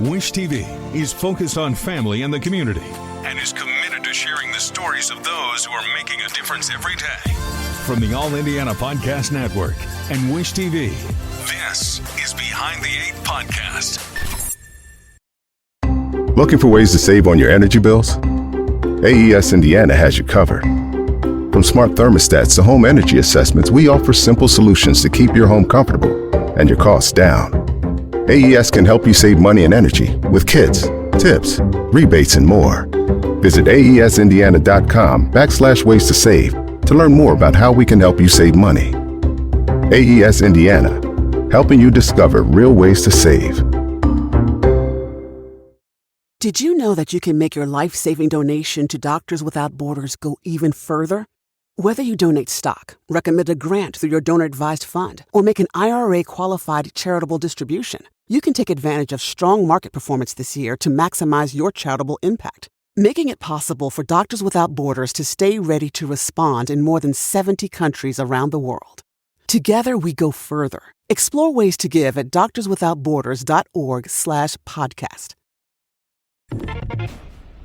Wish TV is focused on family and the community and is committed to sharing the stories of those who are making a difference every day. From the All Indiana Podcast Network and Wish TV, this is Behind the Eight Podcast. Looking for ways to save on your energy bills? AES Indiana has you covered. From smart thermostats to home energy assessments, we offer simple solutions to keep your home comfortable and your costs down. AES can help you save money and energy with kits, tips, rebates, and more. Visit aesindiana.com/ways to save to learn more about how we can help you save money. AES Indiana, helping you discover real ways to save. Did you know that you can make your life-saving donation to Doctors Without Borders go even further? Whether you donate stock, recommend a grant through your donor-advised fund, or make an IRA-qualified charitable distribution, you can take advantage of strong market performance this year to maximize your charitable impact, making it possible for Doctors Without Borders to stay ready to respond in more than 70 countries around the world. Together, we go further. Explore ways to give at doctorswithoutborders.org/podcast.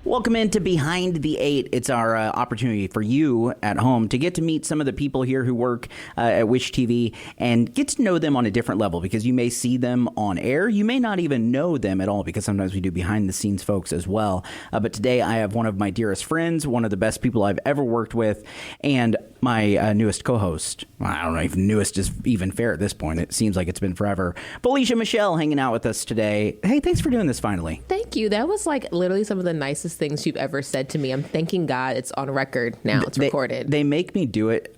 Welcome into Behind the Eight. It's our opportunity for you at home to get to meet some of the people here who work at Wish TV and get to know them on a different level, because you may see them on air. You may not even know them at all, because sometimes we do behind the scenes folks as well. But today I have one of my dearest friends, one of the best people I've ever worked with, and my newest co-host. Well, I don't know if newest is even fair at this point. It seems like it's been forever. Felicia Michelle hanging out with us today. Hey, thanks for doing this finally. Thank you. That was like literally some of the nicest things you've ever said to me. I'm thanking God it's on record now. It's recorded. They make me do it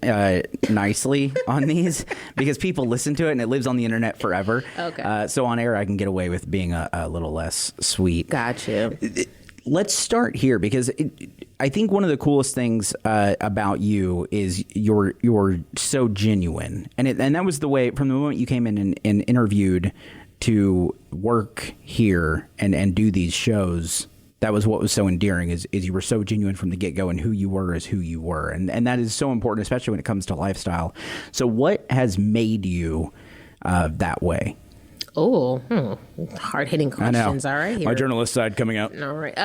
nicely on these because people listen to it and it lives on the internet forever. Okay. So on air, I can get away with being a little less sweet. Gotcha. Let's start here, because I think one of the coolest things about you is you're so genuine, and that was the way from the moment you came in and interviewed to work here and do these shows. That was what was so endearing, is you were so genuine from the get-go, and who you were is who you were, and that is so important, especially when it comes to lifestyle. So what has made you that way? Oh, hard-hitting questions. All right, here. My journalist side coming out. All right.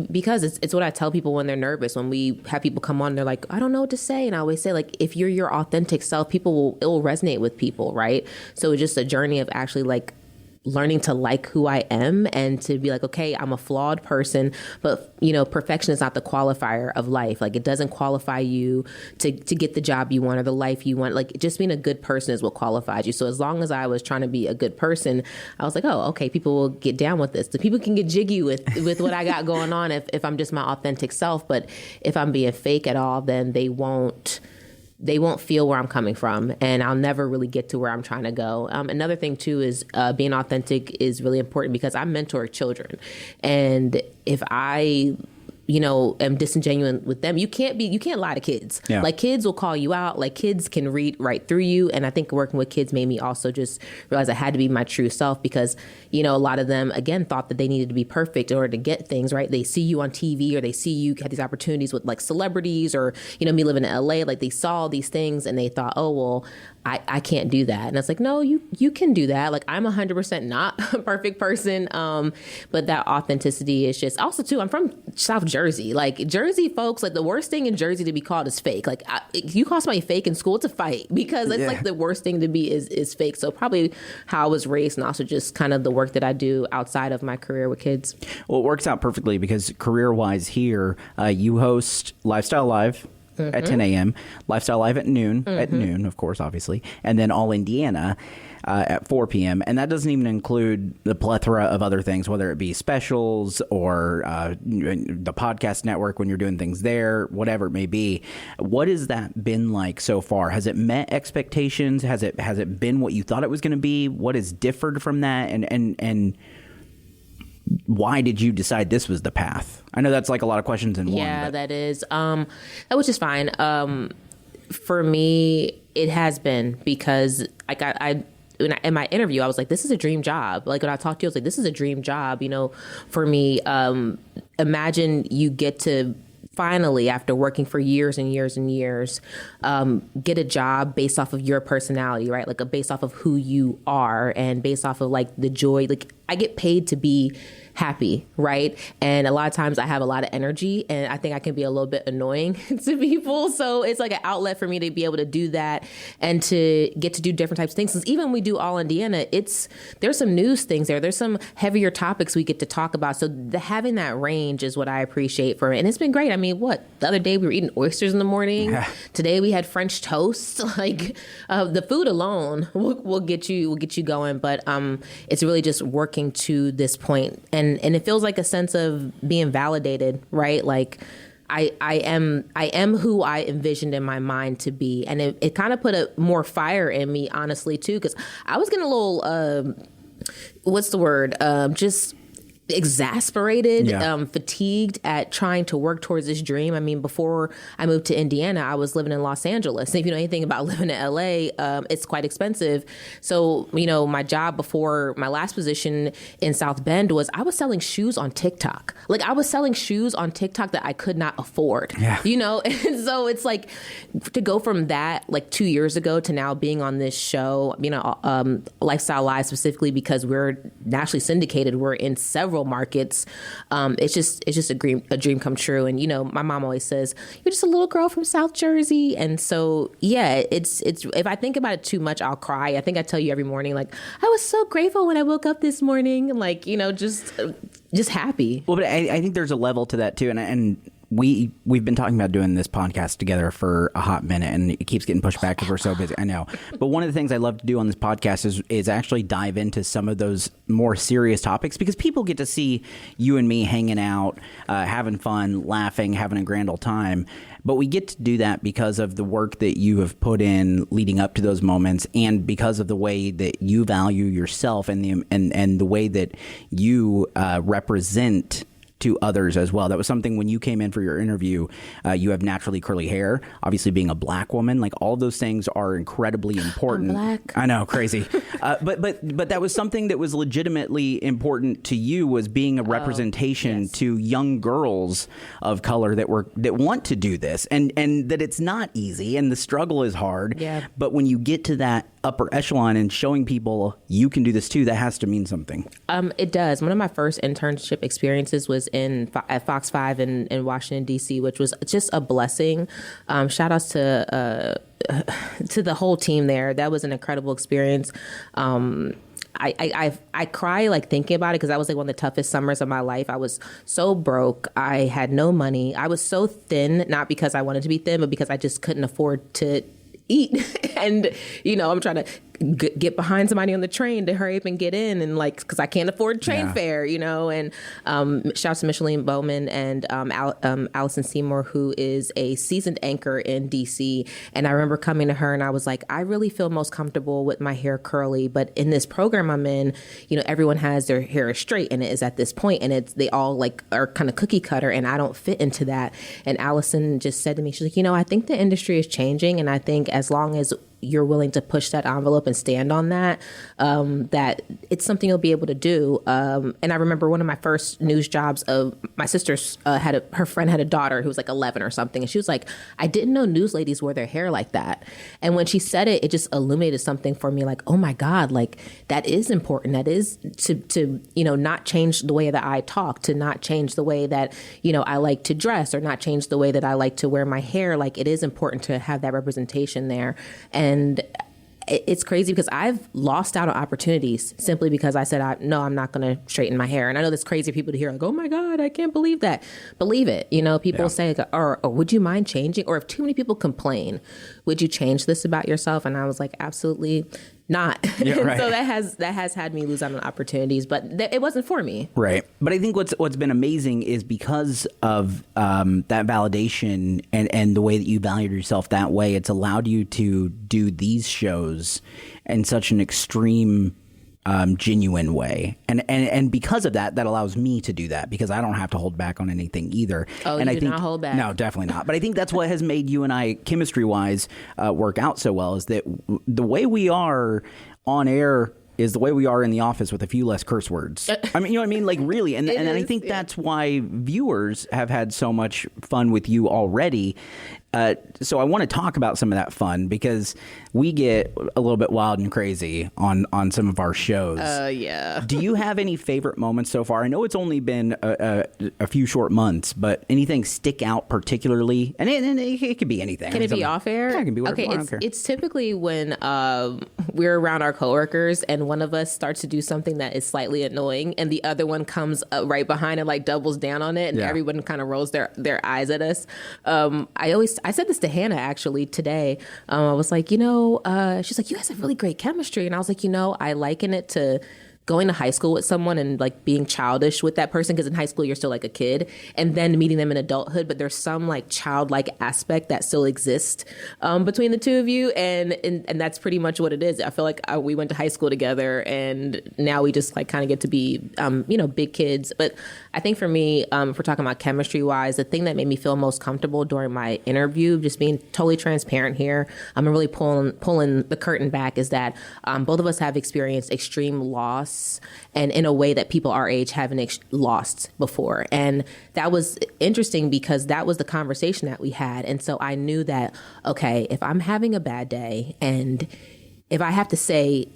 Because it's what I tell people when they're nervous. When we have people come on, they're like, I don't know what to say. And I always say, like, if you're your authentic self, it will resonate with people, right? So it's just a journey of actually, like, learning to like who I am and to be like, okay, I'm a flawed person, but perfection is not the qualifier of life. Like, it doesn't qualify you to get the job you want or the life you want. Like, just being a good person is what qualifies you. So as long as I was trying to be a good person, I was like, oh, okay, people will get down with this. The people can get jiggy with what I got going on if I'm just my authentic self. But if I'm being fake at all, then they won't feel where I'm coming from, and I'll never really get to where I'm trying to go. Another thing too is being authentic is really important, because I mentor children, and if I am disingenuous with them, you can't lie to kids. Yeah. Like, kids will call you out. Like, kids can read right through you. And I think working with kids made me also just realize I had to be my true self, because, a lot of them, again, thought that they needed to be perfect in order to get things, right? They see you on TV, or they see you have these opportunities with, like, celebrities, or, me living in LA, like, they saw these things and they thought, oh, well, I can't do that. And it's like, no, you can do that. Like, I'm 100% not a perfect person. But that authenticity is just, also too, I'm from South Jersey. Like, Jersey folks, like, the worst thing in Jersey to be called is fake. Like, if you call somebody fake in school, it's a fight, because it's like the worst thing to be is fake. So probably how I was raised, and also just kind of the work that I do outside of my career with kids. Well, it works out perfectly, because career-wise here, you host Life.Style.Live. Mm-hmm. At 10 a.m., Life.Style.Live at noon, of course, obviously, and then All Indiana at 4 p.m. And that doesn't even include the plethora of other things, whether it be specials or the podcast network when you're doing things there, whatever it may be. What has that been like so far? Has it met expectations? Has it been what you thought it was going to be? What has differed from that? And why did you decide this was the path? I know that's like a lot of questions in one. Yeah, that is. That was just fine. For me, it has been, because in my interview, I was like, this is a dream job. Like, when I talked to you, I was like, this is a dream job, for me. Imagine you get to finally, after working for years and years and years, get a job based off of your personality, right? Like based off of who you are and based off of like the joy. Like I get paid to be happy, right? And a lot of times I have a lot of energy and I think I can be a little bit annoying to people. So it's like an outlet for me to be able to do that and to get to do different types of things. Since even when we do All Indiana, there's some news things there. There's some heavier topics we get to talk about. So having that range is what I appreciate for it. And it's been great. I mean, the other day we were eating oysters in the morning. Yeah. Today we had French toast. Like the food alone will get you going. But it's really just working to this point. And it feels like a sense of being validated, right? Like I am who I envisioned in my mind to be. And it kind of put more fire in me, honestly, too, because I was getting a little, what's the word? Just exasperated, fatigued at trying to work towards this dream. I mean, before I moved to Indiana, I was living in Los Angeles. And if you know anything about living in LA, it's quite expensive. So, my job before my last position in South Bend was I was selling shoes on TikTok. Like I was selling shoes on TikTok that I could not afford, and so it's like to go from that like 2 years ago to now being on this show, Life.Style.Live specifically because we're nationally syndicated. We're in several markets. It's just a dream come true. And my mom always says you're just a little girl from South Jersey, and so it's if I think about it too much, I'll cry. I think I tell you every morning, like I was so grateful when I woke up this morning, like just happy. Well, but I think there's a level to that too, and we've been talking about doing this podcast together for a hot minute, and it keeps getting pushed back because we're so busy. I know. But one of the things I love to do on this podcast is actually dive into some of those more serious topics because people get to see you and me hanging out, having fun, laughing, having a grand old time. But we get to do that because of the work that you have put in leading up to those moments and because of the way that you value yourself and the way that you represent to others as well. That was something when you came in for your interview, you have naturally curly hair, obviously being a black woman, like all those things are incredibly important. I'm black. I know, crazy. But that was something that was legitimately important to you, was being a representation to young girls of color that want to do this and that it's not easy and the struggle is hard. Yeah. But when you get to that upper echelon and showing people you can do this too, that has to mean something. It does. One of my first internship experiences was at Fox 5 in Washington, D.C., which was just a blessing. Shout outs to the whole team there. That was an incredible experience. I cry like thinking about it because that was like one of the toughest summers of my life. I was so broke. I had no money. I was so thin, not because I wanted to be thin, but because I just couldn't afford to eat. And, I'm trying to get behind somebody on the train to hurry up and get in, and like, because I can't afford train fare, and shout out to Micheline Bowman and Allison Seymour, who is a seasoned anchor in DC. And I remember coming to her and I was like, I really feel most comfortable with my hair curly, but in this program I'm in, everyone has their hair straight and it is at this point, and they all like are kind of cookie cutter, and I don't fit into that. And Allison just said to me, she's like, I think the industry is changing, and I think as long as you're willing to push that envelope and stand on that, that it's something you'll be able to do. And I remember one of my first news jobs of my sister's her friend had a daughter who was like 11 or something. And she was like, I didn't know news ladies wore their hair like that. And when she said it, it just illuminated something for me, like, oh my God, like that is important. That is to not change the way that I talk, to not change the way that, I like to dress, or not change the way that I like to wear my hair. Like it is important to have that representation there. And it's crazy because I've lost out on opportunities simply because I said, no, I'm not going to straighten my hair. And I know that's crazy for people to hear, like, oh my God, I can't believe that. Believe it. People say, or would you mind changing? Or if too many people complain, would you change this about yourself? And I was like, absolutely not. Yeah, right. So that has had me lose out on opportunities, but it wasn't for me. Right. But I think what's been amazing is because of that validation and the way that you valued yourself that way, it's allowed you to do these shows in such an extreme, genuine way. And because of that allows me to do that because I don't have to hold back on anything either. Oh, and you do not hold back. No, definitely not. But I think that's what has made you and I, chemistry-wise, work out so well, is that the way we are on air is the way we are in the office with a few less curse words. I mean, you know what I mean? Like, really. And I think that's why viewers have had so much fun with you already. So I want to talk about some of that fun because we get a little bit wild and crazy on some of our shows. Yeah. Do you have any favorite moments so far? I know it's only been a few short months, but anything stick out particularly? And it could be anything. Can it be off air? Yeah, it can be whatever. Okay, I don't care. it's typically when we're around our coworkers and one of us starts to do something that is slightly annoying and the other one comes right behind and like doubles down on it and everyone kind of rolls their eyes at us. I said this to Hannah actually today. I was like, she's like, you guys have really great chemistry. And I was like, I liken it to going to high school with someone and like being childish with that person, because in high school you're still like a kid, and then meeting them in adulthood, but there's some like childlike aspect that still exists between the two of you, and that's pretty much what it is. I feel like we went to high school together, and now we just like kind of get to be big kids. But I think for me, if we're talking about chemistry wise, the thing that made me feel most comfortable during my interview, just being totally transparent here, I'm really pulling the curtain back, is that both of us have experienced extreme loss, and in a way that people our age haven't lost before. And that was interesting because that was the conversation that we had. And so I knew that, okay, if I'm having a bad day and if I have to say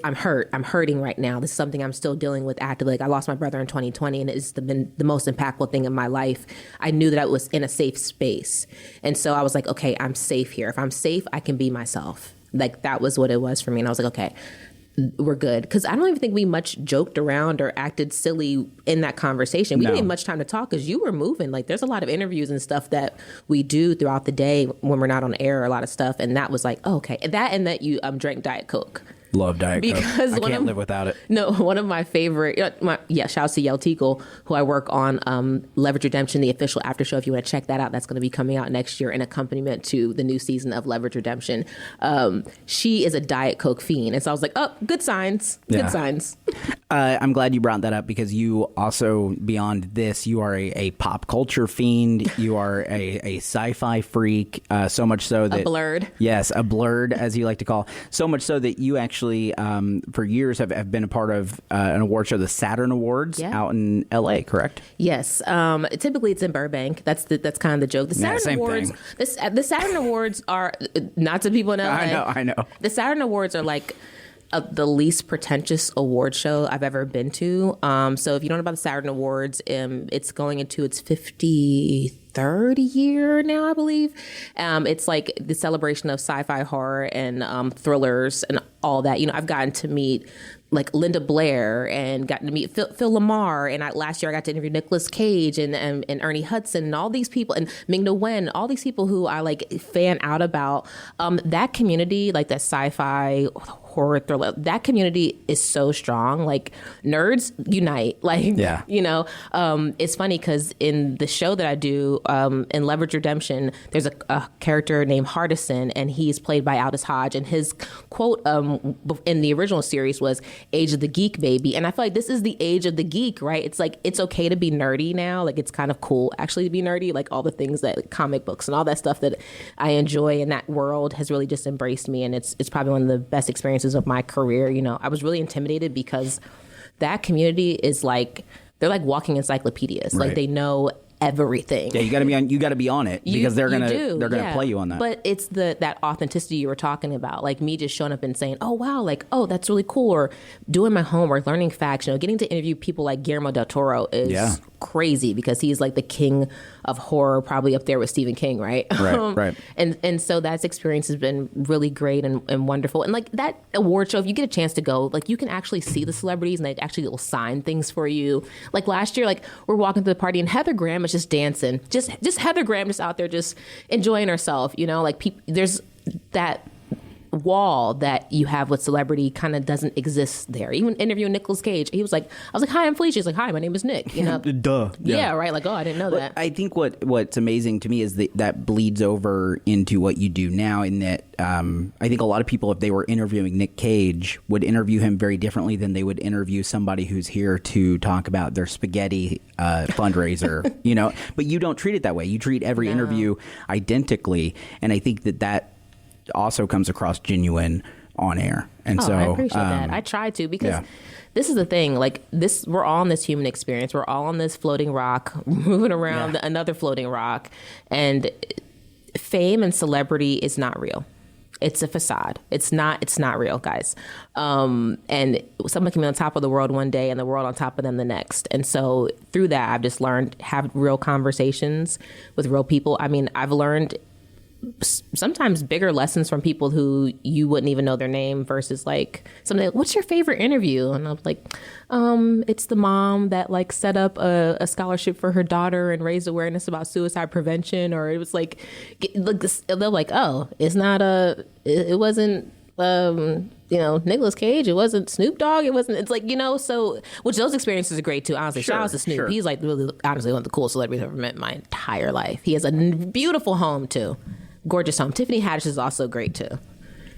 I'm hurting right now, this is something I'm still dealing with actively. Like I lost my brother in 2020 and it's been the most impactful thing in my life. I knew that I was in a safe space. And so I was like, okay, I'm safe here. If I'm safe, I can be myself. Like that was what it was for me. And I was like, okay, we're good. Because I don't even think we much joked around or acted silly in that conversation. We didn't have much time to talk because you were moving. Like there's a lot of interviews and stuff that we do throughout the day when we're not on air, a lot of stuff. And that was like, oh, okay. That you drank Diet Coke. Love Diet Coke. I can't live without it. No, one of my favorite, shout out to Yel Teagle, who I work on Leverage Redemption, the official after show. If you want to check that out, that's going to be coming out next year in accompaniment to the new season of Leverage Redemption. She is a Diet Coke fiend. And so I was like, oh, good signs. Good signs. I'm glad you brought that up because you also, beyond this, you are a pop culture fiend. You are a sci-fi freak, so much so that... A blurred. Yes, a blurred, as you like to call. So much so that you actually, for years, have been a part of an award show, the Saturn Awards, out in L.A., correct? Yes. Typically, it's in Burbank. That's kind of the joke. The Saturn Awards... The Saturn Awards are... Not to people in L.A. I know. The Saturn Awards are like... the least pretentious award show I've ever been to. So if you don't know about the Saturn Awards, it's going into its 53rd year now, I believe. It's like the celebration of sci-fi, horror, and thrillers and all that. I've gotten to meet like Linda Blair and gotten to meet Phil Lamar. And last year I got to interview Nicolas Cage and Ernie Hudson and all these people, and Ming-Na Wen, all these people who I like fan out about. That community, like that sci-fi, horror, thriller, that community is so strong. Like nerds unite. Like, it's funny because in the show that I do, in Leverage Redemption, there's a character named Hardison, and he's played by Aldous Hodge. And his quote in the original series was, "Age of the geek, baby." And I feel like this is the age of the geek, right? It's like, it's okay to be nerdy now. Like it's kind of cool actually to be nerdy. Like all the things that like, comic books and all that stuff that I enjoy in that world has really just embraced me. And it's probably one of the best experiences of my career. I was really intimidated because that community is like, they're like walking encyclopedias. Right. Like they know everything. Yeah, you got to be on it because they're gonna play you on that. But it's that authenticity you were talking about, like me just showing up and saying, "Oh wow, like oh that's really cool," or doing my homework, learning facts. Getting to interview people like Guillermo del Toro is crazy because he's like the king of horror, probably up there with Stephen King, right? Right. And so that experience has been really great and wonderful. And like that award show, if you get a chance to go, like you can actually see the celebrities and they actually will sign things for you. Like last year, like we're walking through the party and Heather Graham is just dancing, just Heather Graham just out there just enjoying herself. Like there's that wall that you have with celebrity kind of doesn't exist there. Even interviewing Nicolas Cage, I was like, "Hi, I'm Felicia." He's like, "Hi, my name is Nick." Duh. Yeah, right. Like, oh, I didn't know that. I think what's amazing to me is that bleeds over into what you do now. In that, I think a lot of people, if they were interviewing Nick Cage, would interview him very differently than they would interview somebody who's here to talk about their spaghetti fundraiser. But you don't treat it that way. You treat every interview identically, and I think that also comes across genuine on air. And I appreciate that. I try to, because this is the thing, like this, we're all on this human experience. We're all on this floating rock, moving around another floating rock, and fame and celebrity is not real. It's a facade. It's not real, guys. And someone can be on top of the world one day and the world on top of them the next. And so through that, I've just learned have real conversations with real people. I mean, I've learned sometimes bigger lessons from people who you wouldn't even know their name versus like something like, what's your favorite interview? And I'm like, it's the mom that like set up a scholarship for her daughter and raised awareness about suicide prevention. Or it was like they're like, oh, it wasn't Nicolas Cage, it wasn't Snoop Dogg, it's like, so, which those experiences are great too, honestly. Shout out to Snoop. He's like really, honestly, one of the coolest celebrities I've ever met in my entire life. He has a beautiful home too, gorgeous home. Tiffany Haddish is also great too.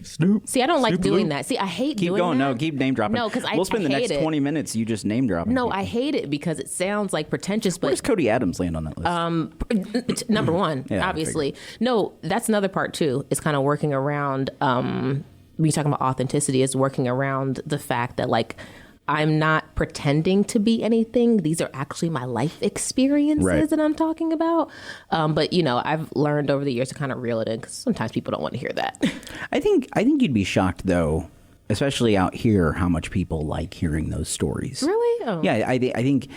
Snoop. See, I don't like doing that. See, I hate doing that. Keep going. No, keep name dropping. No, because we'll spend the next 20 minutes you just name dropping. No, people. I hate it because it sounds like pretentious. But where does Cody Adams land on that list? Number one, obviously. No, that's another part too. It's kind of working around. When you're talking about authenticity, is working around the fact that like I'm not pretending to be anything. These are actually my life experiences that I'm talking about. But I've learned over the years to kind of reel it in because sometimes people don't want to hear that. I think you'd be shocked though, especially out here, how much people like hearing those stories. Really? Oh. Yeah, I think.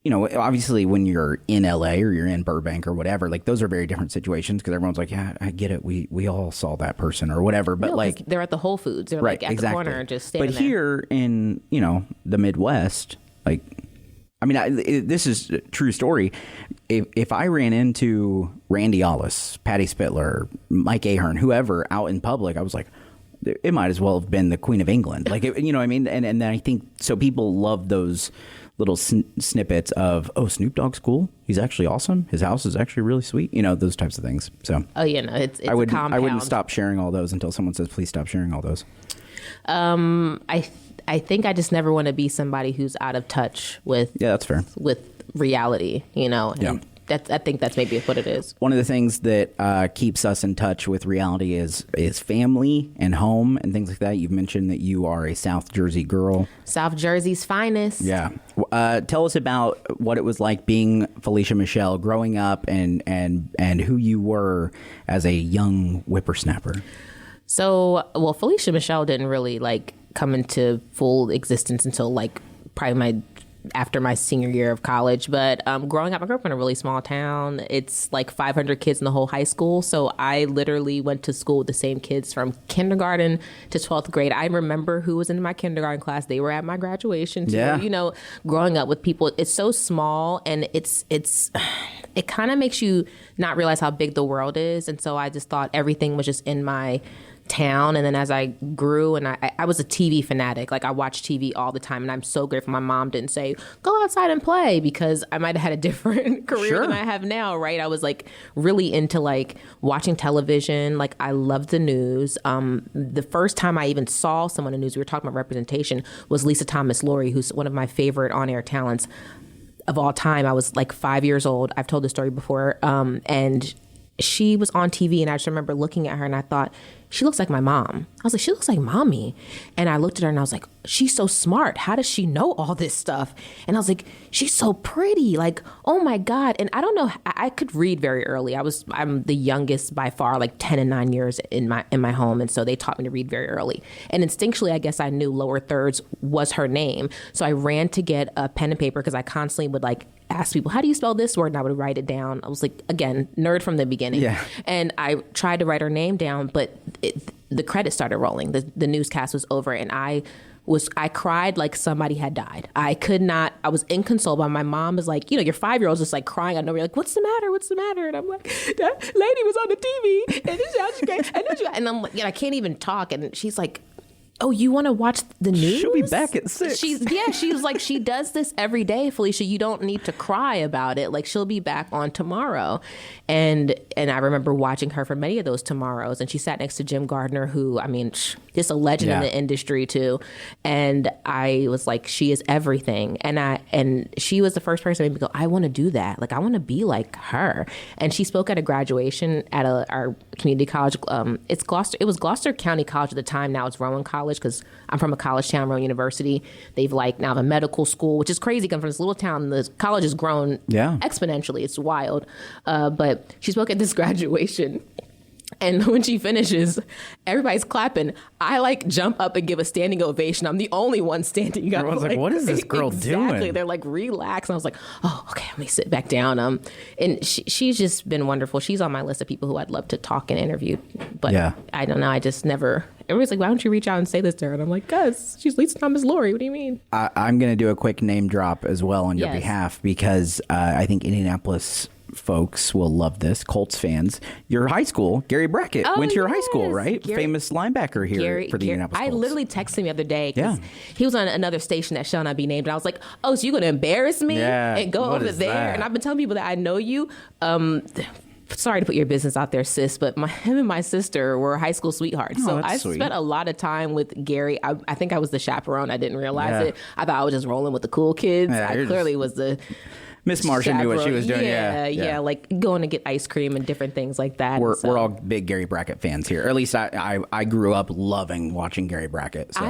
Obviously when you're in LA or you're in Burbank or whatever, like those are very different situations because everyone's like, yeah, I get it. We all saw that person or whatever. But like they're at the Whole Foods. They're like at the corner just standing there. But here in, the Midwest, like, I mean, this is a true story. If I ran into Randy Ollis, Patty Spitler, Mike Ahern, whoever out in public, I was like, it might as well have been the Queen of England. Like, you know what I mean? And then I think so people love those little snippets of, oh, Snoop Dogg's cool. He's actually awesome. His house is actually really sweet. Those types of things. So, it's I wouldn't stop sharing all those until someone says, please stop sharing all those. I think I just never want to be somebody who's out of touch with. Yeah, that's fair. With reality, And I think that's maybe what it is. One of the things that keeps us in touch with reality is family and home and things like that. You've mentioned that you are a South Jersey girl. South Jersey's finest. Yeah. Tell us about what it was like being Felicia Michelle, growing up, and who you were as a young whippersnapper. So, Felicia Michelle didn't really come into full existence until probably after my senior year of college. But growing up, I grew up in a really small town. It's 500 kids in the whole high school. So I literally went to school with the same kids from kindergarten to 12th grade. I remember who was in my kindergarten class. They were at my graduation too. Yeah. Growing up with people, it's so small and it kind of makes you not realize how big the world is. And so I just thought everything was just in my town. And then as I grew, and I was a TV fanatic, I watched TV all the time, and I'm so grateful my mom didn't say go outside and play, because I might have had a different career than I have now, right? I was really into watching television. I loved the news. The first time I even saw someone in the news, we were talking about representation, was Lisa Thomas Laurie, who's one of my favorite on-air talents of all time. I was 5 years old. I've told this story before. And she was on TV, and I just remember looking at her and I thought, she looks like my mom. I was like, she looks like mommy. And I looked at her and I was like, she's so smart. How does she know all this stuff? And I was like, she's so pretty. Oh my God. And I don't know, I could read very early. I'm the youngest by far, 10 and 9 years in my home. And so they taught me to read very early. And instinctually, I guess I knew lower thirds was her name. So I ran to get a pen and paper because I constantly would ask people, how do you spell this word? And I would write it down. I was again, nerd from the beginning. Yeah. And I tried to write her name down, but the credits started rolling. The newscast was over, and I cried like somebody had died. I was inconsolable. My mom was like, your 5-year-old's just crying. I know, you're what's the matter? What's the matter? And I'm like, that lady was on the TV and this sounds great. And I'm like, I can't even talk. And she's like, oh, you want to watch the news? She'll be back at 6. She's like, she does this every day, Felicia. You don't need to cry about it. Like, she'll be back on tomorrow. And I remember watching her for many of those tomorrows. And she sat next to Jim Gardner, who, I mean, just a legend in the industry too. And I was like, she is everything. And she was the first person to make me go, I want to do that. Like, I want to be like her. And she spoke at a graduation at our community college. It was Gloucester County College at the time. Now it's Rowan College, because I'm from a college town, Rowan University. They've like now have a medical school, which is crazy. Coming from this little town, the college has grown exponentially. It's wild. But she spoke at this graduation. And when she finishes, everybody's clapping. I like jump up and give a standing ovation. I'm the only one standing up. Everyone's like, what is this girl doing? They're like, relax. And I was like, oh, okay, let me sit back down. And she's just been wonderful. She's on my list of people who I'd love to talk and interview. But I don't know. I just never. Everybody's like, why don't you reach out and say this to her? And I'm like, cuz she's Lisa Thomas Laurie. What do you mean? I'm going to do a quick name drop as well on your behalf, because I think Indianapolis folks will love this. Colts fans. Your high school, Gary Brackett, went to your high school, right? Famous linebacker here for the Indianapolis Colts. I literally texted him the other day because he was on another station that shall not be named. And I was like, oh, so you're going to embarrass me and go over there? That? And I've been telling people that I know you. Sorry to put your business out there, sis, but him and my sister were high school sweethearts. So I spent a lot of time with Gary. I think I was the chaperone. I didn't realize it. I thought I was just rolling with the cool kids. I clearly was the... Miss Marsha knew what she was doing. Yeah, like going to get ice cream and different things like that. We're all big Gary Brackett fans here. Or at least I grew up loving watching Gary Brackett. So.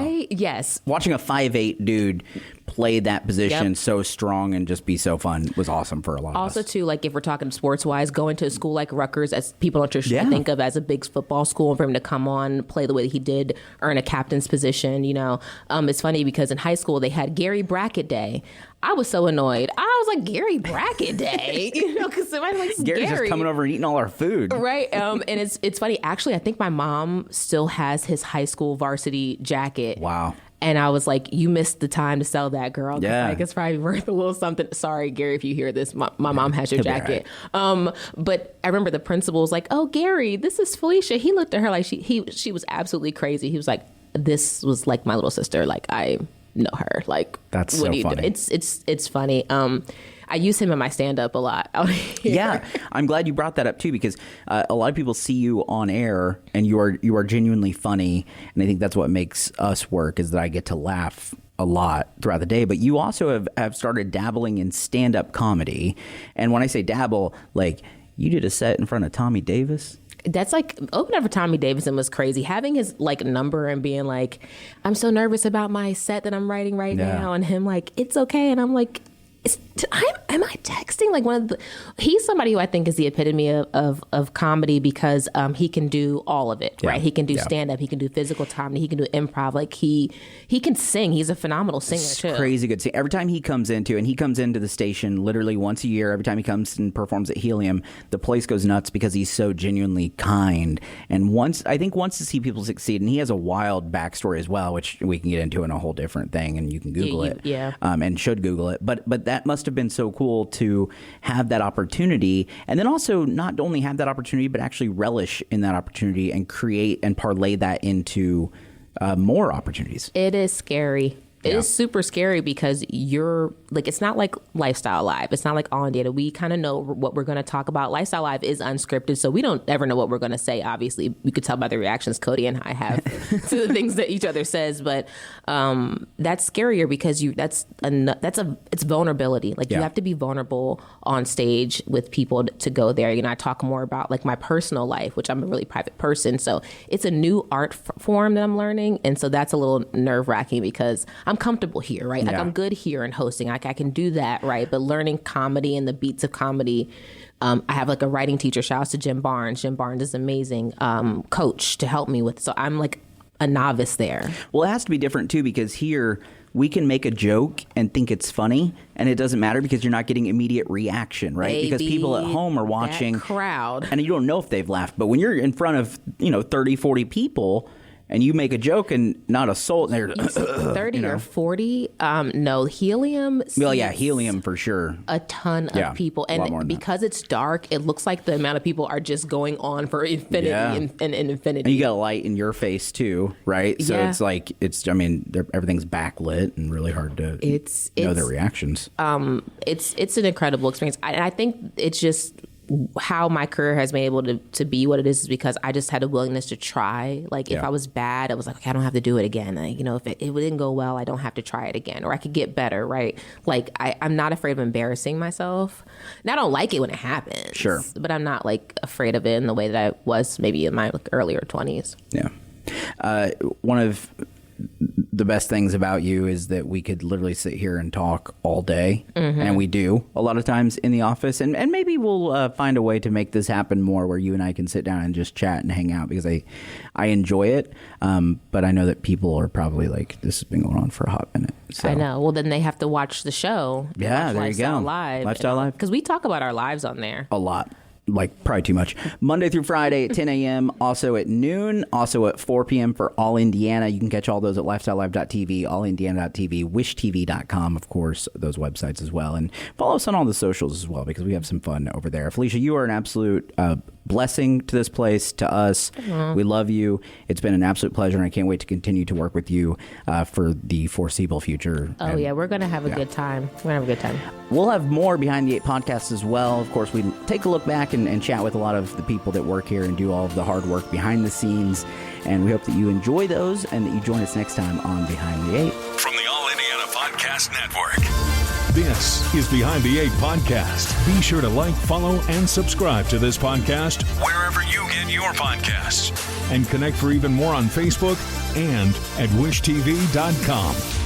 Watching a 5'8" dude play that position so strong and just be so fun was awesome for a lot of us. Also, too, like if we're talking sports-wise, going to a school like Rutgers, as people don't traditionally think of as a big football school, and for him to come on, play the way that he did, earn a captain's position, it's funny because in high school they had Gary Brackett Day. I was so annoyed. I was like, Gary Brackett Day, because somebody like Gary's Gary. Just coming over and eating all our food, right? And it's funny. Actually, I think my mom still has his high school varsity jacket. Wow. And I was like, you missed the time to sell that, girl. Yeah. Like, it's probably worth a little something. Sorry, Gary, if you hear this. My mom has your jacket. Right. But I remember the principal was like, oh, Gary, this is Felicia. He looked at her like she was absolutely crazy. He was like, this was like my little sister. Like, I know her. Like, that's what so funny. It's funny. I use him in my stand-up a lot out here. Yeah, I'm glad you brought that up too, because a lot of people see you on air and you are genuinely funny, and I think that's what makes us work, is that I get to laugh a lot throughout the day. But you also have started dabbling in stand-up comedy, and when I say dabble, like you did a set in front of Tommy Davis. That's like opening up for Tommy Davidson was crazy. Having his like number and being like, I'm so nervous about my set that I'm writing right now, and him like, it's okay, and I'm like, am I texting? Like he's somebody who I think is the epitome of comedy, because he can do all of it, right? He can do stand up, he can do physical comedy, he can do improv. Like he can sing. He's a phenomenal singer too. Crazy good. Every time he comes into the station literally once a year, every time he comes and performs at Helium, the place goes nuts because he's so genuinely kind. And once to see people succeed, and he has a wild backstory as well, which we can get into in a whole different thing, and you can Google it. And should Google it. But that must have been so cool to have that opportunity, and then also not only have that opportunity, but actually relish in that opportunity and create and parlay that into more opportunities. It is scary. It is super scary because you're like, it's not like Life.Style.Live. It's not like All Indiana. We kind of know what we're going to talk about. Life.Style.Live is unscripted, so we don't ever know what we're going to say. Obviously, we could tell by the reactions Cody and I have to the things that each other says. But that's scarier because it's vulnerability. Like you have to be vulnerable on stage with people to go there. I talk more about like my personal life, which I'm a really private person. So it's a new art form that I'm learning, and so that's a little nerve wracking because I'm comfortable here, right? Like I'm good here in hosting. Like I can do that, right? But learning comedy and the beats of comedy, I have like a writing teacher. Shout out to Jim Barnes. Jim Barnes is amazing coach to help me with. So I'm like a novice there. Well, it has to be different too, because here we can make a joke and think it's funny, and it doesn't matter because you're not getting immediate reaction, right? Baby, because people at home are watching that crowd, and you don't know if they've laughed. But when you're in front of 30, 40 people, And you make a joke and not a soul. They're 30 or 40. No, helium. Well, yeah, helium for sure. A ton of people. And because it's dark, it looks like the amount of people are just going on for infinity and infinity. And you got a light in your face too, right? So it's like, everything's backlit and really hard to know their reactions. It's an incredible experience. I think it's just how my career has been able to be what it is because I just had a willingness to try. Like if I was bad, I was like, okay, I don't have to do it again. Like, if it didn't go well, I don't have to try it again, or I could get better, right? Like I'm not afraid of embarrassing myself. And I don't like it when it happens. Sure. But I'm not like afraid of it in the way that I was maybe in my earlier 20s. Yeah. One of the best things about you is that we could literally sit here and talk all day, and we do a lot of times in the office, and maybe we'll find a way to make this happen more where you and I can sit down and just chat and hang out, because I enjoy it, but I know that people are probably like, this has been going on for a hot minute. So. I know. Well, then they have to watch the show. Yeah, there you go. Life.Style.Live. Because we talk about our lives on there. A lot. Like probably too much. Monday through Friday at 10 a.m., also at noon, also at 4 p.m. for All Indiana. You can catch all those at Life.Style.Live.tv, allindiana.tv, wishtv.com, of course, those websites as well. And follow us on all the socials as well, because we have some fun over there. Felicia, you are an absolute blessing to this place, to us. We love you. It's been an absolute pleasure, and I can't wait to continue to work with you for the foreseeable future. Oh, yeah, we're going to have a good time. We're going to have a good time. We'll have more Behind the Eight podcasts as well. Of course, we take a look back and chat with a lot of the people that work here and do all of the hard work behind the scenes. And we hope that you enjoy those and that you join us next time on Behind the Eight. From the All Indiana Podcast Network, this is Behind the Eight Podcast. Be sure to like, follow, and subscribe to this podcast wherever you get your podcasts. And connect for even more on Facebook and at wishtv.com.